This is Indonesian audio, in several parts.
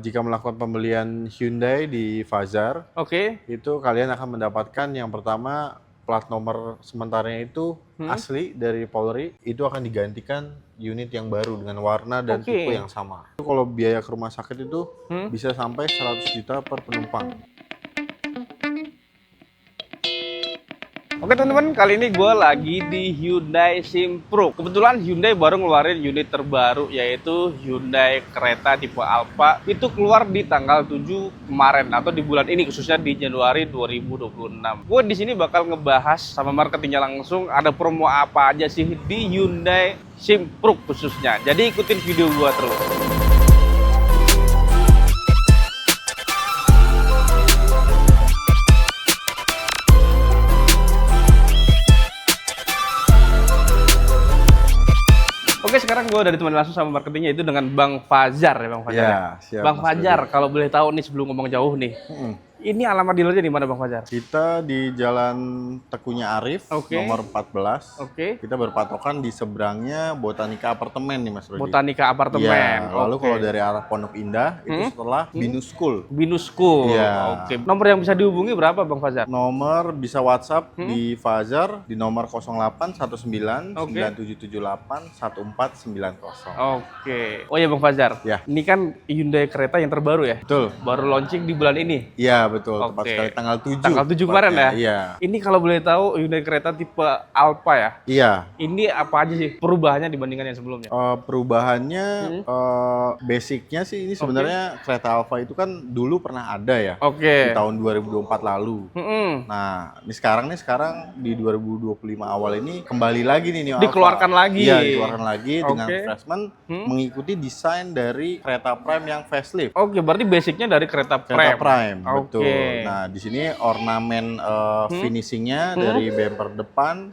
Jika melakukan pembelian Hyundai di Fazar, Oke. itu kalian akan mendapatkan yang pertama plat nomor sementaranya itu asli dari Polri, itu akan digantikan unit yang baru dengan warna dan Oke. tipe yang sama. Itu kalau biaya ke rumah sakit itu bisa sampai 100 juta per penumpang. Oke teman-teman, kali ini gue lagi di Hyundai Simpro. Kebetulan Hyundai baru ngeluarin unit terbaru, yaitu Hyundai kereta tipe Alfa. Itu keluar di tanggal 7 kemarin, atau di bulan ini, khususnya di Januari 2026. Gue di sini bakal ngebahas sama marketingnya langsung, ada promo apa aja sih di Hyundai Simpro khususnya. Jadi ikutin video gue terus. Oke, sekarang gue udah ditemani langsung sama marketingnya, itu dengan Bang Fajar ya, Bang Fajar. Ya, siap, Bang Mas Fajar, Rudi. kalau boleh tahu nih sebelum ngomong jauh nih, ini alamat dealernya di mana, Bang Fajar? Kita di Jalan Tekunya Arif, Oke. nomor 14. Oke. Kita berpatokan di seberangnya Botanika Apartemen nih Mas Rudi. Botanika Apartemen. Iya, lalu Oke. kalau dari arah Pondok Indah, itu setelah Binus School. Binus School. Iya. Oke. Nomor yang bisa dihubungi berapa, Bang Fajar? Nomor bisa WhatsApp di Fajar di nomor 0819 Oke. 9778 1490. Oke. Oh ya, Bang Fajar. Ya. Ini kan Hyundai kereta yang terbaru ya? Betul. Baru launching di bulan ini. Iya, betul. Tepat Oke. sekali tanggal 7. Tanggal 7 kemarin ya? tepatnya. Iya. Ini kalau boleh tahu Hyundai kereta tipe Alfa ya? Iya. Ini apa aja sih perubahannya dibandingkan yang sebelumnya? Perubahannya basicnya sih ini sebenarnya kereta Alfa itu kan dulu pernah ada ya di Oke. tahun 2024 lalu. Mm-mm. Nah, ini sekarang di 2025 awal ini kembali lagi nih Neo Alpha. Dikeluarkan lagi. Iya, dikeluarkan lagi dengan Oke. refreshment mengikuti desain dari kereta Prime yang facelift. Oke, berarti basicnya dari kereta Kereta Prime. Prime, Oke. betul. Nah, di sini ornamen finishingnya dari bumper depan,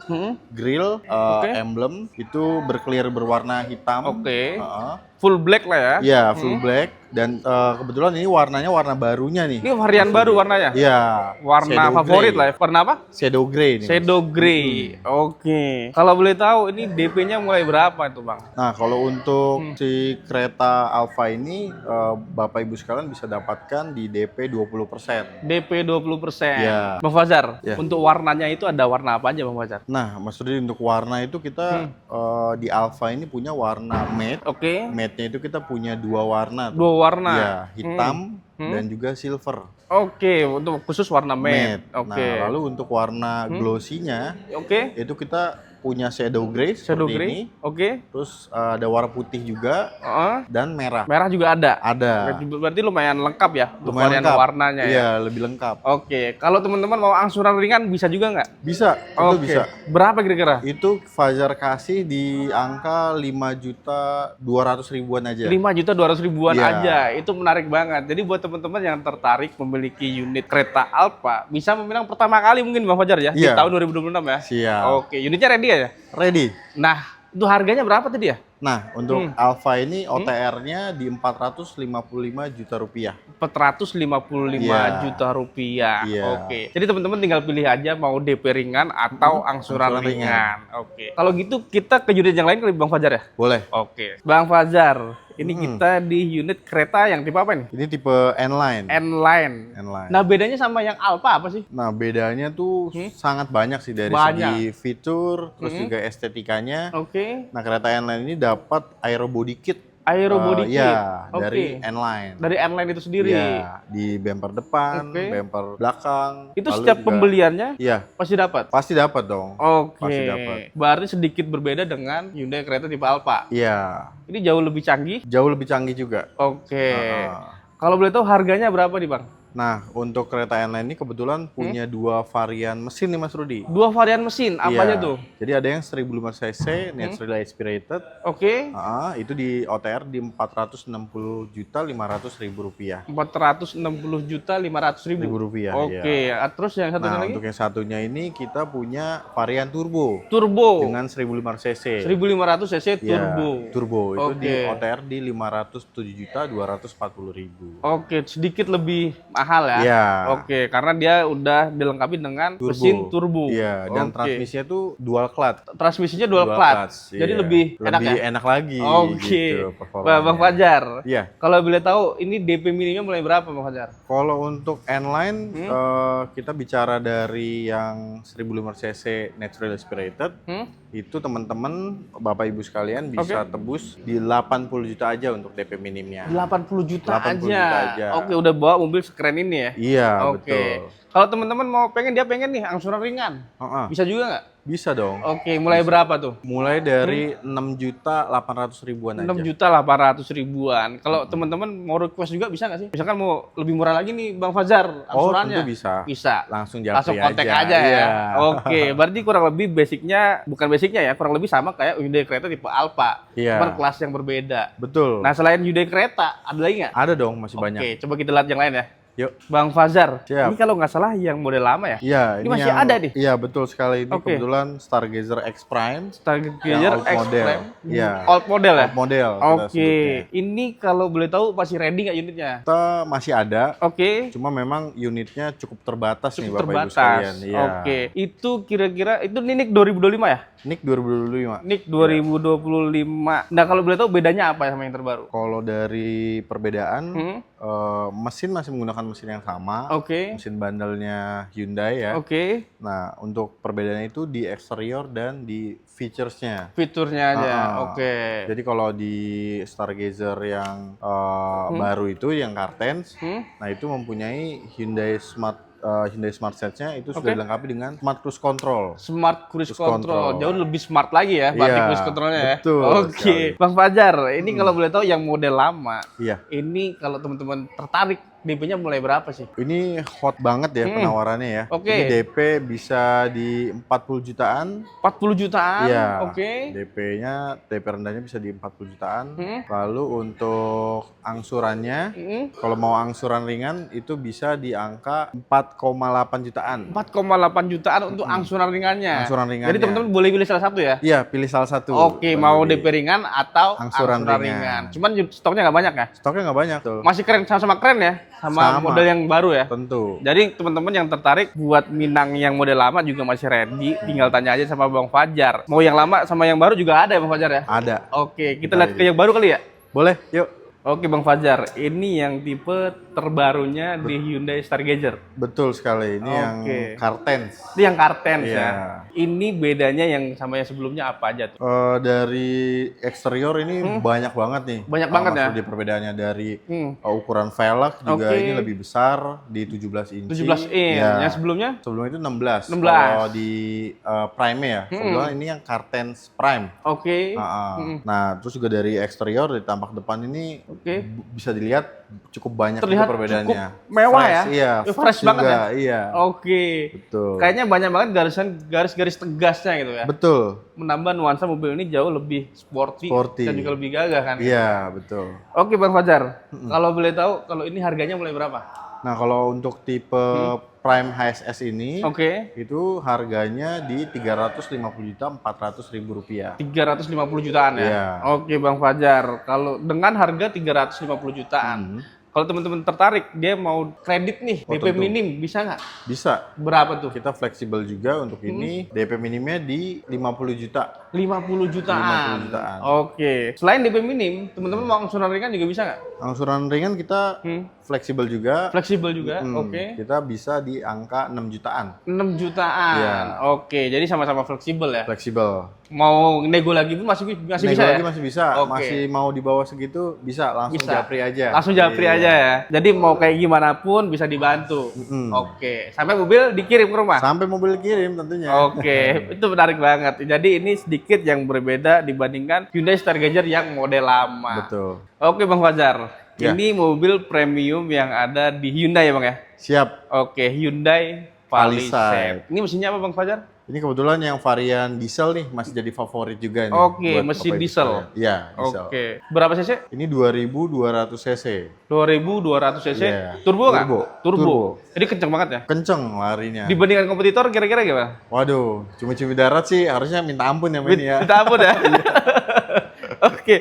grill, emblem itu berclear berwarna hitam. Oke. Heeh. Full black lah ya? Iya, full black dan kebetulan ini warnanya warna barunya nih. Ini varian baru warnanya? Iya. Warna shadow favorit grey. lah ya. Warna apa? Shadow grey nih. Shadow grey. Oke. Kalau boleh tahu ini DP-nya mulai berapa itu, Bang? Nah, kalau untuk si kereta Alfa ini Bapak Ibu sekalian bisa dapatkan di DP 20%. DP 20%. Iya. Bang Fajar, Iya. untuk warnanya itu ada warna apa aja, Bang Fajar? Nah, Mas Rudi untuk warna itu kita di Alfa ini punya warna matte. Oke. Matte-nya itu kita punya dua warna. Tuh. Dua warna. Iya, hitam dan juga silver. Oke, untuk khusus warna matte. Matte. Oke. Nah, lalu untuk warna glossy-nya Oke. itu kita punya shadow grey Shadow seperti grey. ini. Oke. Terus ada warna putih juga Heeh. dan merah. Merah juga ada. Ada. Berarti lumayan lengkap ya untuk Lumayan varian lengkap. warnanya ya. Iya, lebih lengkap. Oke, kalau teman-teman mau angsuran ringan bisa juga nggak? Bisa, itu Oke. bisa. Berapa kira-kira? Itu Fajar kasih di angka 5.200.000-an aja. 5.200.000-an Iya. aja. Itu menarik banget. Jadi buat teman-teman yang tertarik memiliki unit kereta Alfa, bisa membilang pertama kali mungkin Bang Fajar ya, di Iya. tahun 2026 ya. Siap. Oke, unitnya ready ya? Ready. Nah, itu harganya berapa tadi ya? Nah, untuk Alfa ini OTR-nya di 455 juta rupiah. 455 Iya. juta rupiah. Iya. Oke. Jadi teman-teman tinggal pilih aja mau DP ringan atau angsuran angsuran ringan. Oke. Kalau gitu kita ke unit yang lain kali Bang Fajar ya? Boleh. Oke. Bang Fajar, ini kita di unit kereta yang tipe apa ini? Ini tipe N-Line. N-Line. N-Line. Nah, bedanya sama yang Alfa apa sih? Nah, bedanya tuh sangat banyak sih dari Banyak. segi fitur, terus juga estetikanya. Oke. Nah, kereta N-Line ini dapat aero body kit. Aero body kit. Iya, Oke. dari N-Line. Dari N-Line itu sendiri. Iya, di bumper depan, Oke. bumper belakang. Itu lalu setiap juga- pembeliannya Iya, pasti dapat. pasti dapat dong. Oke. Pasti dapat. Berarti sedikit berbeda dengan Hyundai kereta tipe Alfa. Iya, Ini jauh lebih canggih. jauh lebih canggih juga. Oke. Ah. Kalau boleh tahu harganya berapa nih, Bang? Nah, untuk kereta N-Line ini kebetulan punya dua varian mesin nih Mas Rudi. Dua varian mesin, apa Iya. aja tuh? Jadi ada yang 1005 cc naturally aspirated. Oke. Itu di OTR di 460.500.000 rupiah. 460.500.000 Rupiah, Oke. Terus yang satunya Nah, lagi? untuk yang satunya ini kita punya varian turbo Turbo. dengan 1005 cc. 1500 cc Iya, turbo. turbo itu di Oke. OTR di 507.240.000. Oke, sedikit lebih mahal ya? Iya. Oke, karena dia udah dilengkapi dengan mesin turbo. Iya, dan transmisinya tuh dual clutch. Transmisinya dual clutch. Jadi Iya. lebih enak ya? enak lagi. Oke. Gitu, Wah, Bang Fajar. Iya. Kalau boleh tahu, ini DP minimnya mulai berapa, Bang Fajar? Kalau untuk N-Line, kita bicara dari yang 1500 cc natural aspirated, itu teman-teman, Bapak Ibu sekalian bisa tebus di 80 juta aja untuk DP minimnya. 80 juta 80 aja. juta aja. Oke, udah bawa mobil sekeren ini ya? Iya, Oke. betul. Kalau teman-teman dia pengen nih angsuran ringan. Bisa juga nggak? Bisa dong. Oke, mulai berapa tuh? Mulai dari 6.800.000-an aja. 6.800.000-an. Kalau teman-teman mau request juga bisa nggak sih? Misalkan mau lebih murah lagi nih Bang Fajar angsurannya. Tentu bisa. Bisa. Langsung japri Langsung kontak aja ya. Iya. Oke, berarti kurang lebih bukan basicnya ya, kurang lebih sama kayak Hyundai Creta tipe Alfa. Iya. Cuman kelas yang berbeda. Betul. Nah, selain Hyundai Creta, ada lagi nggak? Ada dong, masih banyak. Oke, coba kita lihat yang lain ya. Yuk. Bang Fajar, Siap. ini kalau nggak salah yang model lama ya? Iya, Ini masih ada nih? Iya, betul sekali. Ini Oke. kebetulan Stargazer X Prime. Stargazer old X model. Prime. Iya. Old model ya? Old model. kita Oke, sebutnya. ini kalau boleh tahu masih ready nggak unitnya? Kita masih ada, Oke, cuma memang unitnya cukup terbatas nih cukup Bapak Ibu terbatas. sekalian. Iya. Oke, itu kira-kira itu Nick 2025 ya? Nick 2025. Nick 2025. Nah, kalau boleh tahu bedanya apa sama yang terbaru? Kalau dari perbedaan, mesin masih menggunakan mesin yang sama. Oke. Mesin bandelnya Hyundai ya. Oke, Nah, untuk perbedaannya itu di eksterior dan di features-nya. fiturnya aja. Oke. Jadi kalau di Stargazer yang baru itu, yang Cartens, nah itu mempunyai Hyundai Smart Set-nya itu sudah dilengkapi dengan Smart Cruise Control. Smart Cruise Cruise Control. Control. Jauh lebih smart lagi ya, berarti Iya, cruise controlnya ya. betul Oke, sekali. Bang Fajar, ini kalau boleh tahu yang model lama, Iya. ini kalau teman-teman tertarik, DP-nya mulai berapa sih? Ini hot banget ya penawarannya ya. Oke. Ini DP bisa di 40 jutaan. 40 jutaan. Iya. Oke. DP rendahnya bisa di 40 jutaan. Lalu untuk angsurannya, kalau mau angsuran ringan itu bisa di angka 4,8 jutaan. 4,8 jutaan untuk angsuran ringannya. Angsuran ringannya. Jadi teman-teman boleh pilih salah satu ya? Iya, pilih salah satu. Oke, mau DP ringan atau Angsuran angsuran ringan. ringan. Cuman stoknya nggak banyak ya? Stoknya nggak banyak tuh. Masih keren, sama-sama keren ya? Sama model yang baru ya? Tentu. Jadi teman-teman yang tertarik buat Minang yang model lama juga masih ready, tinggal tanya aja sama Bang Fajar. Mau yang lama sama yang baru juga ada ya Bang Fajar ya? Ada. Oke, kita lihat ke yang baru kali ya? Boleh, yuk. Oke Bang Fajar, ini yang tipe terbarunya di Hyundai Stargazer. Betul sekali. Ini yang Cartens. Ini yang Cartens Iya. ya. Ini bedanya yang sama yang sebelumnya apa aja tuh? Dari eksterior ini banyak banget nih. Banyak banget ya? Maksud di perbedaannya dari ukuran velg juga ini lebih besar di 17 inci. 17 in. Ya. Yang sebelumnya? Sebelumnya itu 16. 16. Kalau di Prime ya. Kebetulan ini yang Cartens Prime. Oke. Nah, terus juga dari eksterior, dari tampak depan ini Oke. bisa dilihat cukup banyak Terlihat juga perbedaannya. cukup mewah Fresh, ya? Iya, Fresh banget juga, ya? Iya. Oke. Betul. Kayaknya banyak banget garis-garis tegasnya gitu ya. Betul. Menambah nuansa mobil ini jauh lebih sporty, Sporty. dan juga lebih gagah kan. Iya, betul. Oke Bang Fajar, kalau boleh tahu kalau ini harganya mulai berapa? Nah, kalau untuk tipe Prime HSS ini, Oke. itu harganya di 350.400.000 rupiah. 350 jutaan ya. Iya. Oke Bang Fajar, kalau dengan harga 350 jutaan, kalau teman-teman tertarik dia mau kredit nih, DP tentu. minim bisa nggak? Bisa. Berapa tuh? Kita fleksibel juga untuk ini. DP minimnya di 50 juta. 50 jutaan. 50 jutaan. Oke. Selain DP minim, teman-teman mau angsuran ringan juga bisa nggak? Angsuran ringan kita fleksibel juga. Fleksibel juga. Oke. Kita bisa di angka 6 jutaan. 6 jutaan. Iya. Oke, jadi sama-sama fleksibel ya. Fleksibel. Mau nego lagi pun masih Nego bisa lagi ya? masih bisa. Oke. Masih mau di bawah segitu bisa langsung Bisa. japri aja. Langsung japri Iya. aja ya. Jadi mau kayak gimana pun bisa dibantu. Oke, sampai mobil dikirim ke rumah. Sampai mobil kirim tentunya. Oke, itu menarik banget. Jadi ini sedikit yang berbeda dibandingkan Hyundai Stargazer yang model lama. Betul. Oke Bang Fajar, Ya. ini mobil premium yang ada di Hyundai ya Bang ya? Siap. Oke, Hyundai Palisade. Palisade. Ini mesinnya apa Bang Fajar? Ini kebetulan yang varian diesel nih masih jadi favorit juga nih. Oke, buat mesin Bapak Ibu diesel. sekalian. Iya, diesel. Oke, berapa cc? Ini 2200 cc. 2200 cc. Iya. Turbo nggak? Turbo. Turbo. Turbo. Jadi kenceng banget ya? Kenceng larinya. Dibandingkan kompetitor kira-kira gimana? Waduh, cumi-cumi darat sih harusnya minta ampun ya ini ya. Minta ampun ya. Oke.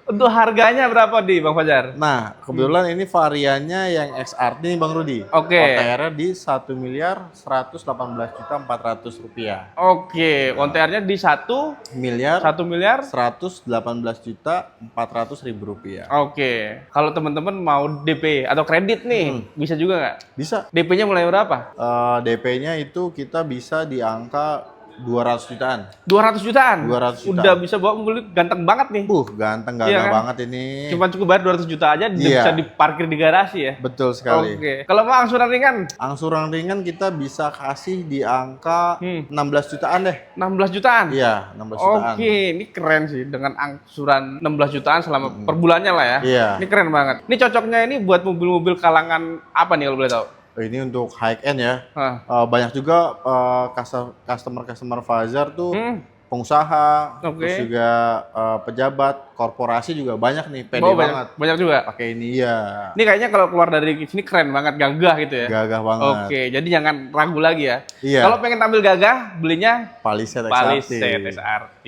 Untuk harganya berapa di Bang Fajar? Nah, kebetulan ini variannya yang XRT nih Bang Rudi. Oke. OTR-nya di 1.118.400.000 rupiah. Oke, OTR-nya di 1 Miliar 1 miliar. 118.400.000 rupiah. Oke, kalau teman-teman mau DP atau kredit nih, bisa juga nggak? Bisa. DP-nya mulai berapa? DP-nya itu kita bisa di angka 200 jutaan. 200 jutaan. 200 jutaan. Udah bisa bawa mobil ganteng banget nih. Ganteng Iya gagah kan? banget ini. Cuma cukup bayar 200 juta aja Iya. bisa diparkir di garasi ya. Betul sekali. Oke. Kalau mau angsuran ringan, Angsuran ringan kita bisa kasih di angka 16 jutaan deh. 16 jutaan. Iya, 16 jutaan. Oke, ini keren sih dengan angsuran 16 jutaan selama per bulannya lah ya. Iya. Ini keren banget. Ini cocoknya ini buat mobil-mobil kalangan apa nih kalau boleh tahu? Ini untuk high end ya. Hah. Banyak juga customer Fajar tuh pengusaha, Oke. terus juga pejabat, korporasi juga banyak nih, pede Oh, banget. banyak juga. Pakai ini ya. Ini kayaknya kalau keluar dari sini keren banget, gagah gitu ya. Gagah banget. Oke, jadi jangan ragu lagi ya. Iya. Kalau pengen tampil gagah, belinya Palisade XRT. Palisade SRT.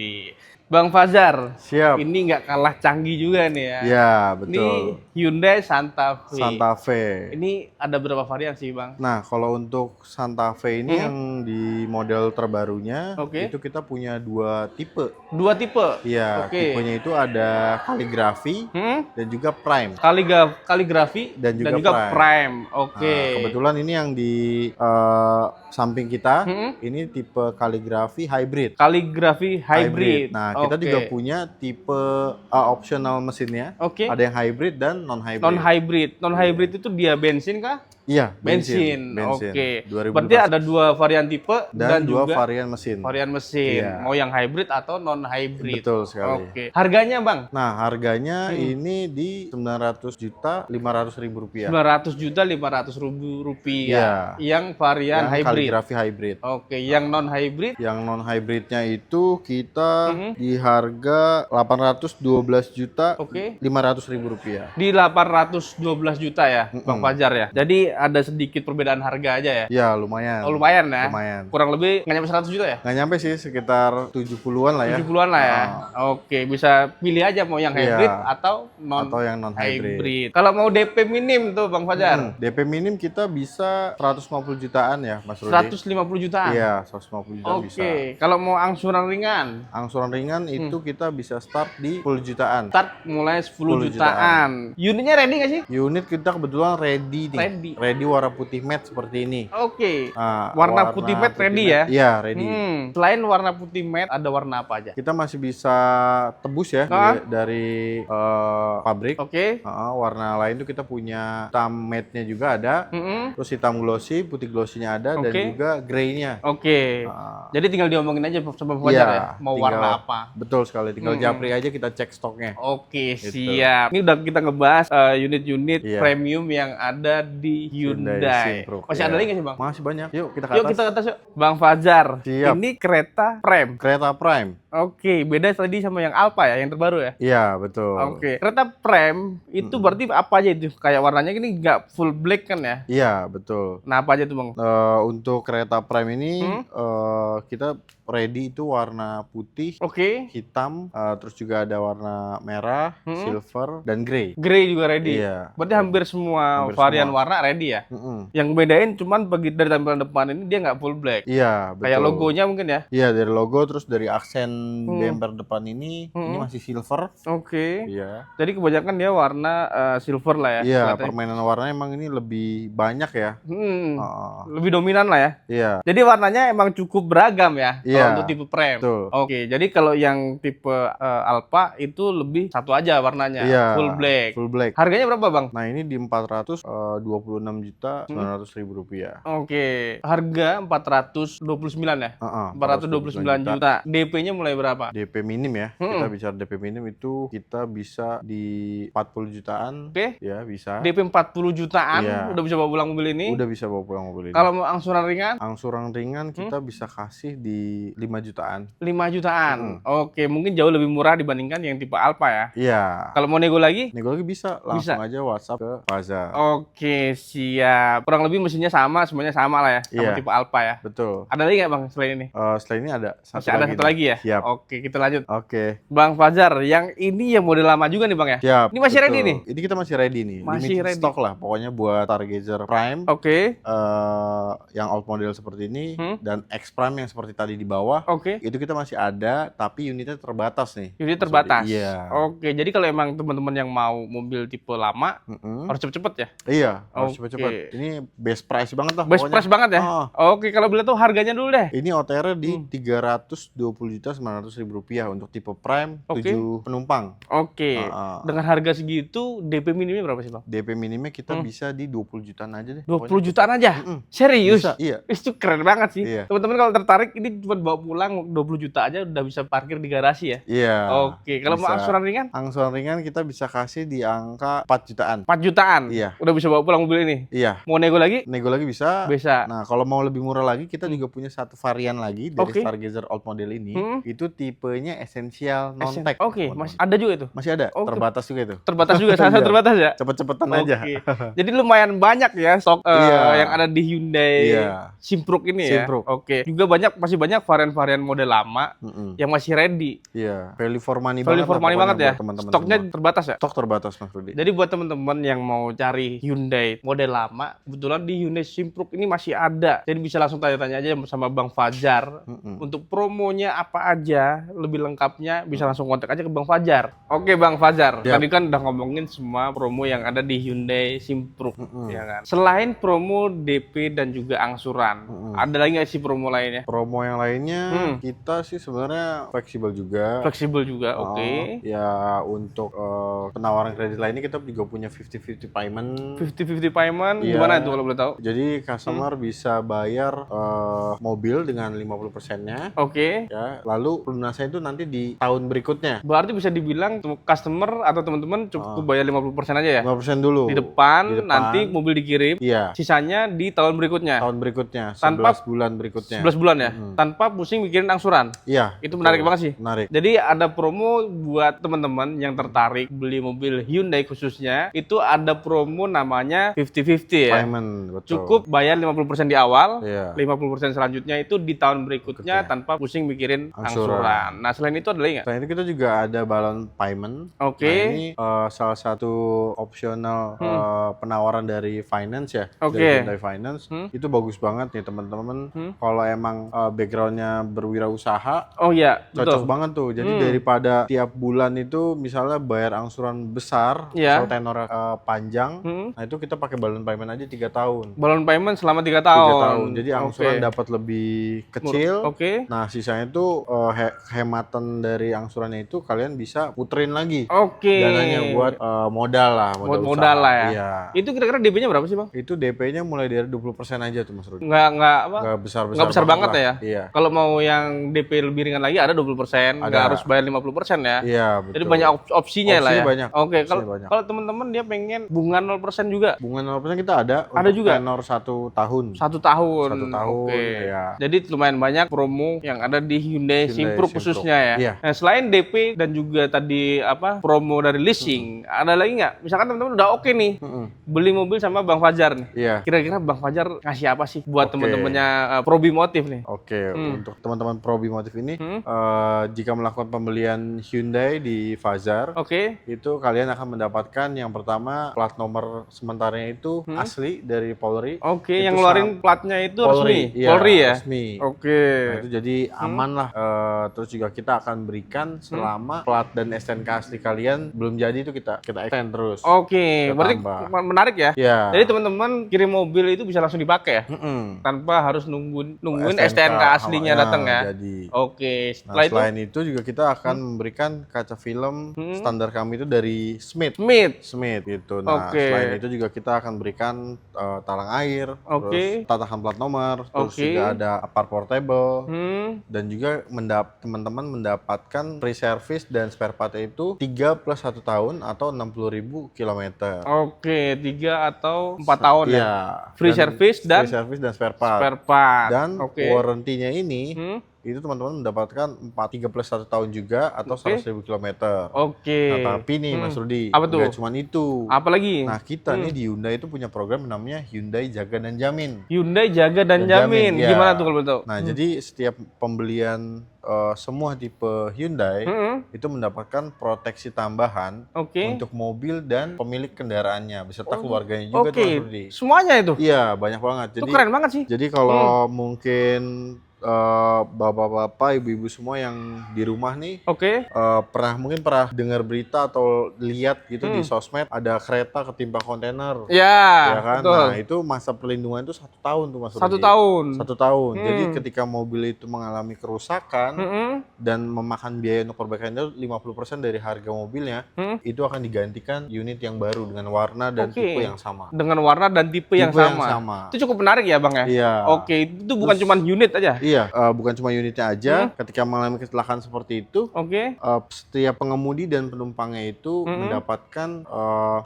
Bang Fajar, Siap. ini nggak kalah canggih juga nih ya. Iya, Ini betul. Hyundai Santa Fe. Santa Fe. Ini ada berapa varian sih, Bang? Nah, kalau untuk Santa Fe ini yang di model terbarunya, Oke. itu kita punya 2 tipe. 2 tipe. Iya, Oke. tipenya itu ada kaligrafi dan juga prime. Kaligrafi Dan juga prime. Oke. Nah, kebetulan ini yang di samping kita, ini tipe kaligrafi hybrid. Kaligrafi hybrid. Nah, kita Oke. juga punya tipe optional mesinnya. Oke. Ada yang hybrid dan non hybrid. Non-hybrid. Non-hybrid itu dia bensin kah? Iya, Bensin. Oke. 2000 Berarti ada 2 varian tipe dan 2 juga varian mesin. varian mesin. Iya. Mau yang hybrid atau non-hybrid. Betul sekali. Oke. Harganya, Bang? Nah, harganya ini di 900.500.000 rupiah. 900.500.000 rupiah. Iya. Yang varian Yang hybrid. kaligrafi hybrid. Oke, yang non-hybrid Yang non hybridnya itu kita di harga 812 juta Oke. 500.000 rupiah. di 812 juta ya, Bang Fajar ya. Jadi ada sedikit perbedaan harga aja ya. Ya, lumayan. Oh, lumayan ya. Lumayan. Kurang lebih nggak nyampe 100 juta ya? Nggak nyampe sih, sekitar 70-an lah ya. 70-an lah ya. Oke, bisa pilih aja mau yang Iya. hybrid atau non Atau yang non hybrid. hybrid. Kalau mau DP minim tuh Bang Fajar, DP minim kita bisa 150 jutaan ya, Mas Rudi. 150 jutaan. Iya, 150 jutaan bisa. Oke, kalau mau angsuran ringan, Angsuran ringan itu kita bisa start di 10 jutaan. start mulai 10 10 jutaan. Unitnya ready nggak sih? Unit kita kebetulan ready nih. Ready. Warna putih matte seperti ini. Oke. Nah, Warna putih matte ready ya? Iya, ready. Selain warna putih matte, ada warna apa aja? Kita masih bisa tebus ya dari pabrik. Oke. Warna lain tuh kita punya hitam matte-nya juga ada. Terus hitam glossy, putih glossy-nya ada dan Oke. juga grey-nya. Oke. Jadi tinggal diomongin aja sama Bang Fajar ya, mau tinggal- warna apa. Betul sekali, tinggal japri aja kita cek stoknya. Oke, Gitu. siap. Ini udah kita ngebahas unit-unit Iya. premium yang ada di Hyundai. Simpro. Masih Iya. ada lagi nggak sih, Bang? Masih banyak. Yuk kita ke Yuk atas. kita ke atas yuk. Bang Fajar, Siap. ini kereta prem. Kereta Prime. Oke, beda tadi sama yang Alfa ya, yang terbaru ya? Iya, betul. Oke, kereta prem itu berarti apa aja itu? Kayak warnanya ini nggak full black kan ya? Iya, betul. Nah, apa aja tuh, Bang? Untuk kereta Prime ini kita ready itu warna putih, Oke, hitam, terus juga ada warna merah, silver, dan grey. grey juga ready. Iya. Berarti hampir semua Hampir varian semua. warna ready ya? Mm-mm. Yang bedain cuman dari tampilan depan ini dia nggak full black. Iya, betul. Kayak logonya mungkin ya? Iya, dari logo terus dari aksen bumper depan ini masih silver. Oke. Iya. Jadi kebanyakan dia warna silver lah ya. Iya, kelihatannya. permainan warnanya emang ini lebih banyak ya. Lebih dominan lah ya. Iya. Jadi warnanya emang cukup beragam ya Iya, kalau untuk tipe prem. betul. Oke, jadi kalau yang tipe Alfa itu lebih satu aja warnanya, Iya, full black. Full black. Harganya berapa, Bang? Nah, ini di 426 juta 900.000 rupiah. Oke, harga 429 ya? 429 juta. DP-nya mulai berapa? DP minim ya. Kita bicara DP minim itu kita bisa di 40 jutaan. Oke. Ya, bisa. DP 40 jutaan Iya. udah bisa bawa pulang mobil ini. Udah bisa bawa pulang mobil ini. Kalau mau angsuran ringan Angsuran ringan kita bisa kasih di 5 jutaan. 5 jutaan. Oke, mungkin jauh lebih murah dibandingkan yang tipe Alfa ya. Iya. Kalau mau nego lagi? Nego lagi bisa. Langsung aja WhatsApp ke Fajar. Oke, Siap. Kurang lebih mesinnya sama, semuanya sama lah ya, sama Iya. tipe Alfa ya. Betul. Ada lagi nggak Bang selain ini? Selain ini ada Masih ada satu lagi ya? Siap. Oke, kita lanjut. Oke. Bang Fajar, yang ini ya model lama juga nih Bang ya? Siap. Ini masih betul. ready nih? Ini kita masih ready nih. Masih Limited ready. stock lah. Pokoknya buat Stargazer Prime. Oke. Yang old model seperti ini dan X Prime yang seperti tadi di bawah. Oke. Itu kita masih ada, tapi unitnya terbatas nih. Unit terbatas. Iya. Oke, jadi kalau emang teman-teman yang mau mobil tipe lama Mm-mm. harus cepet-cepet ya? Iya, harus Oke. cepet-cepet. Ini best price banget lah. Best pokoknya. price banget ya? Oh. Oke, kalau boleh tahu harganya dulu deh. Ini OTR di 320.900.000 rupiah untuk tipe Prime Oke. 7 penumpang. Oke. Ah. Dengan harga segitu, DP minimnya berapa sih Bang? DP minimnya kita bisa di 20 jutaan aja deh. 20 pokoknya. jutaan aja? Mm-mm. Serius? Bisa, iya. Itu keren banget sih. Iya. Teman-teman kalau tertarik, ini cuma bawa pulang 20 juta aja udah bisa parkir di garasi ya? Iya. Oke, kalau mau bisa. angsuran ringan? Angsuran ringan kita bisa kasih di angka 4 jutaan. 4 jutaan? Iya. Udah bisa bawa pulang mobil ini? Iya. Mau nego lagi? Nego lagi bisa. Bisa. Nah, kalau mau lebih murah lagi, kita juga punya satu varian lagi dari Oke. Stargazer Old model ini. Hmm. Itu tipenya Essential Non-Tech. Oke, teman-teman. masih ada juga itu? Masih ada, Oke. terbatas juga itu. Terbatas juga, salah satu Iya. terbatas ya? Cepet-cepetan Oke. aja. Jadi lumayan banyak ya stok Iya. yang ada di Hyundai Iya. Simpruk ini ya. Simpruk. Oke. Juga masih banyak varian-varian model lama Mm-mm. yang masih ready. Iya, value for money Value banget for lah money pokoknya banget ya. buat teman-teman Stoknya semua. terbatas ya. Stok terbatas Mas Rudi. Jadi buat teman-teman yang mau cari Hyundai model lama, kebetulan di Hyundai Simpruk ini masih ada. Jadi bisa langsung tanya-tanya aja sama Bang Fajar. Mm-mm. Untuk promonya apa aja, lebih lengkapnya bisa langsung kontak aja ke Bang Fajar. Oke Bang Fajar, Yap. tadi kan udah ngomongin semua promo yang ada di Hyundai Simpruk, Mm-mm. ya kan. Selain promo DP dan juga angsuran, Mm-mm. ada lagi nggak sih promo lainnya? Promo yang lainnya kita sih sebenarnya fleksibel juga. Fleksibel juga, oke. Ya untuk penawaran kredit lainnya kita juga punya 50-50 payment. 50-50 payment, Iya. gimana itu kalau boleh tahu? Jadi customer bisa bayar mobil dengan 50%-nya. Oke. Ya, lalu pelunasannya itu nanti di tahun berikutnya. Berarti bisa dibilang customer atau teman-teman cukup bayar 50% aja ya? 50% dulu. Di depan, nanti mobil dikirim, Iya, sisanya di tahun berikutnya. tahun berikutnya, 11 Tanpa- bulan berikutnya. 11 bulan ya? Tanpa pusing mikirin angsuran. Iya. Itu menarik betul. banget sih. Menarik. Jadi ada promo buat teman-teman yang tertarik beli mobil Hyundai khususnya, itu ada promo namanya 50-50 ya. Payment, betul. Cukup bayar 50% di awal, Iya. 50% selanjutnya itu di tahun berikutnya tanpa pusing mikirin Angsuran. angsuran. Nah, selain itu ada lagi nggak? Selain itu kita juga ada balon payment. Oke. Nah, ini salah satu opsional penawaran dari finance ya, Oke. dari Hyundai Finance. Itu bagus banget nih teman-teman. Kalau emang backgroundnya berwirausaha, Oh iya, cocok betul. banget tuh. Jadi daripada tiap bulan itu misalnya bayar angsuran besar, Iya. misal tenor panjang, nah itu kita pakai balon payment aja 3 tahun. Balon payment selama 3 3 tahun. tahun. Jadi angsuran Oke. dapat lebih kecil. Oke. Nah, sisanya itu hematan dari angsurannya itu kalian bisa puterin lagi. Oke. Dananya buat modal lah, Buat usaha. modal lah ya. Iya. Itu kira-kira DP-nya berapa sih, Bang? Itu DP-nya mulai dari 20% aja tuh Mas Rudi. Nggak apa? Nggak besar-besar. Nggak besar banget lah. ya? Iya. Kalau mau yang DP lebih ringan lagi ada 20%, nggak Ada. harus bayar 50% ya. Iya, betul. Jadi banyak opsinya lah ya. Opsinya banyak. Oke, Opsinya banyak. kalau teman-teman dia pengen bunga 0% juga. Bunga 0% kita ada. Ada untuk juga? tenor 1 tahun. 1 tahun. 1 tahun, Oke. ya. Jadi lumayan banyak promo yang ada di Hyundai Simpruk Simpruk. khususnya ya. Iya. Nah, selain DP dan juga tadi promo dari leasing, ada lagi nggak? Misalkan teman-teman udah oke nih beli mobil sama Bang Fajar nih. Iya. Kira-kira Bang Fajar ngasih apa sih buat Oke. teman-temannya Probi Motif nih? Oke, untuk teman-teman Probi Motif ini, Hmm. jika melakukan pembelian Hyundai di Fazar, Oke. itu kalian akan mendapatkan yang pertama plat nomor sementaranya itu asli dari Polri. Oke, Itu yang ngeluarin platnya itu resmi. Iya, Polri ya? resmi. Oke. Nah, itu jadi aman lah. Terus juga kita akan berikan selama plat dan STNK asli kalian belum jadi itu kita extend terus. Oke, Kita berarti tambah. menarik ya. Iya. Jadi teman-teman kirim mobil itu bisa langsung dipakai ya, Mm-mm. tanpa harus nungguin STNK aslinya awalnya datang ya. Jadi. Oke, Nah, setelah itu selain itu juga kita akan memberikan kaca film standar kami itu dari Smith. Smith. Gitu. Nah, Oke. selain itu juga kita akan berikan talang air, Oke. terus tatahan plat nomor, terus Oke. juga ada apar portable. Hmm. Dan juga teman-teman mendapatkan free service dan spare part itu 3 plus 1 tahun atau 60.000 kilometer. Oke, 3 atau 4 tahun ya. Iya. Free service dan free service dan spare part. spare part. Dan oke. warranty-nya ini Hmm? itu teman-teman mendapatkan 3 plus 1 tahun juga atau 100.000 kilometer. Oke. Nah, tapi nih Mas Rudi, Apa tuh? nggak cuma itu. Apa lagi? Nah, kita nih di Hyundai itu punya program namanya Hyundai Jaga dan Jamin. Hyundai Jaga dan Jamin. Ya. Gimana tuh kalau betul? Nah, jadi setiap pembelian semua tipe Hyundai itu mendapatkan proteksi tambahan untuk mobil dan pemilik kendaraannya beserta keluarganya juga tuh Mas Rudi. Semuanya itu? Iya, banyak banget. Itu keren banget sih. Jadi kalau mungkin bapak-bapak, ibu-ibu semua yang di rumah nih mungkin pernah dengar berita atau lihat gitu di sosmed ada kereta ketimpa kontainer. Ya kan? Betul. Nah, itu masa perlindungan itu 1 tahun tuh Mas Rudi. 1 tahun. 1 tahun. Jadi ketika mobil itu mengalami kerusakan dan memakan biaya untuk perbaikan itu 50% dari harga mobilnya, itu akan digantikan unit yang baru dengan warna dan tipe yang sama. Dengan warna dan tipe yang sama. Itu cukup menarik ya Bang ya? Iya. Oke, itu bukan cuma unit aja? Iya, bukan cuma unitnya aja. Ketika mengalami kecelakaan seperti itu, setiap pengemudi dan penumpangnya itu mendapatkan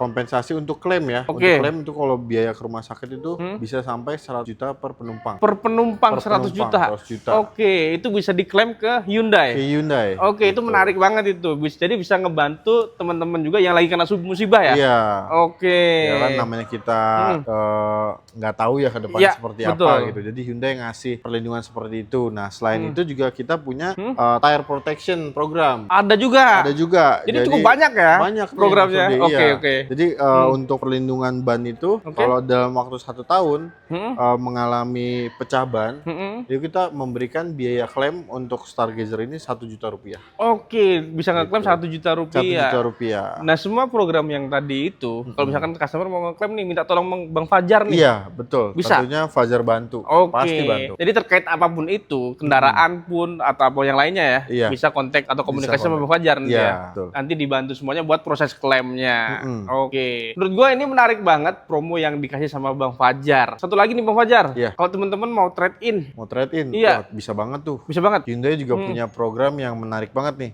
kompensasi untuk klaim ya. Untuk klaim itu kalau biaya ke rumah sakit itu bisa sampai 100 juta per penumpang. Per penumpang 100 juta? 100 juta. Oke, itu bisa diklaim ke Hyundai? Ke Hyundai. Oke, itu menarik banget itu. Jadi bisa ngebantu teman-teman juga yang lagi kena musibah ya? Iya. Oke. Ya kan namanya kita nggak tahu ya ke depannya seperti apa gitu. Jadi Hyundai ngasih perlindungan seperti itu. Nah, selain itu juga kita punya tire protection program. Ada juga? Ada juga. Jadi cukup banyak ya? Banyak programnya? Oke. Jadi untuk perlindungan ban itu, kalau dalam waktu 1 tahun mengalami pecah ban, jadi kita memberikan biaya klaim untuk Stargazer ini 1 juta rupiah. Oke, bisa ngeklaim 1 juta rupiah. 1 juta rupiah. Nah, semua program yang tadi itu, kalau misalkan customer mau ngeklaim nih, minta tolong Bang Fajar nih. Iya, betul. Bisa? Tentunya Fajar bantu. Pasti bantu. Jadi terkait apapun itu, kendaraan pun atau apa yang lainnya ya, bisa kontak atau komunikasi sama Bang Fajar nih ya. Betul. Nanti dibantu semuanya buat proses klaimnya. Oke. Menurut gua ini menarik banget promo yang dikasih sama Bang Fajar. Satu lagi nih Bang Fajar. Kalau teman-teman mau trade in. Mau trade in? Iya. Bisa banget tuh. Bisa banget. Hyundai juga punya program yang menarik banget nih.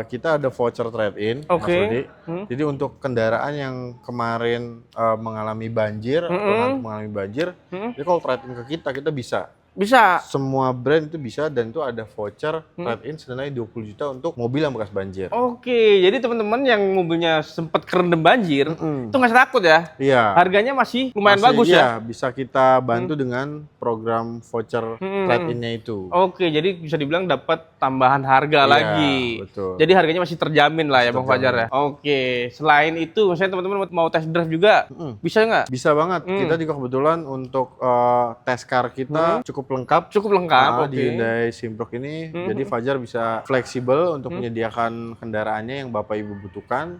Kita ada voucher trade in, Mas Rudi. Jadi untuk kendaraan yang kemarin mengalami banjir atau nanti mengalami banjir, jadi kalau trade in ke kita bisa. Bisa. Semua brand itu bisa dan itu ada voucher trade-in senilai 20 juta untuk mobil yang bekas banjir. Oke, jadi teman-teman yang mobilnya sempat kerendam banjir, itu nggak usah takut ya? Iya. Harganya masih lumayan bagus ya? Bisa kita bantu dengan program voucher trade-in-nya itu. Oke, jadi bisa dibilang dapat tambahan harga lagi. Betul. Jadi harganya masih terjamin lah ya Bang Fajar ya? Oke, selain itu misalnya teman-teman mau test drive juga, bisa nggak? Bisa banget. Kita juga kebetulan untuk test car kita cukup lengkap. Di Hyundai Simprok ini. Jadi Fajar bisa fleksibel untuk menyediakan kendaraannya yang Bapak Ibu butuhkan.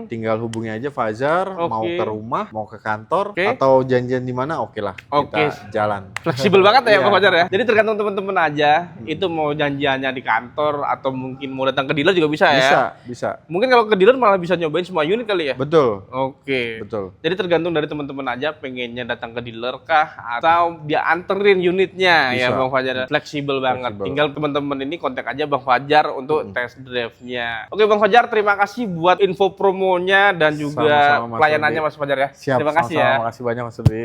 Tinggal hubungi aja Fajar, mau ke rumah, mau ke kantor, atau janjian di mana, kita jalan. Fleksibel banget ya Bang Fajar ya? Jadi tergantung teman-teman aja, itu mau janjiannya di kantor atau mungkin mau datang ke dealer juga bisa ya? Bisa. Mungkin kalau ke dealer malah bisa nyobain semua unit kali ya? Betul. Oke. Betul. Jadi tergantung dari teman-teman aja pengennya datang ke dealer kah atau dia anterin unitnya ya Bang Fajar. Fleksibel banget. Tinggal teman-teman ini kontak aja Bang Fajar untuk test drive-nya. Oke Bang Fajar, terima kasih buat info promonya dan juga pelayanannya Mas Fajar ya. Siap. Terima kasih ya. Terima kasih banyak Mas Rudi.